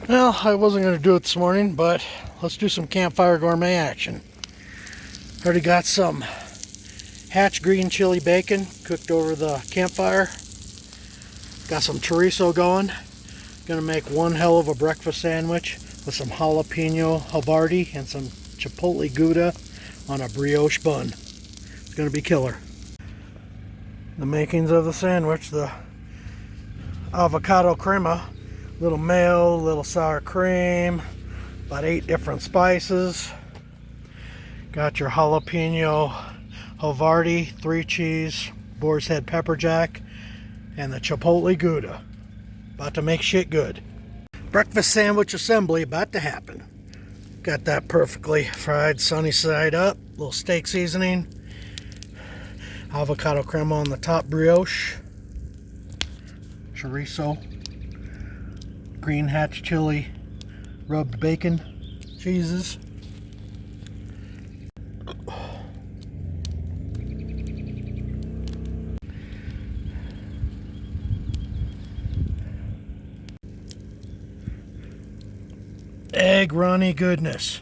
Well, I wasn't going to do it this morning, but let's do some Campfire Gourmet action. Already got some Hatch green chili bacon cooked over the campfire. Got some chorizo going. Gonna make one hell of a breakfast sandwich with some Jalapeno Havarti and some Chipotle Gouda on a brioche bun. It's gonna be killer. The makings of the sandwich: the avocado crema, little mayo, little sour cream, about 8 different spices. Got your jalapeno Havarti, 3 cheese, boar's head pepper jack, and the Chipotle Gouda. About to make shit good. Breakfast sandwich assembly about to happen. Got that perfectly fried sunny side up, little steak seasoning, avocado crema on the top brioche, chorizo, green Hatch Chile-rubbed bacon, cheeses, egg runny goodness.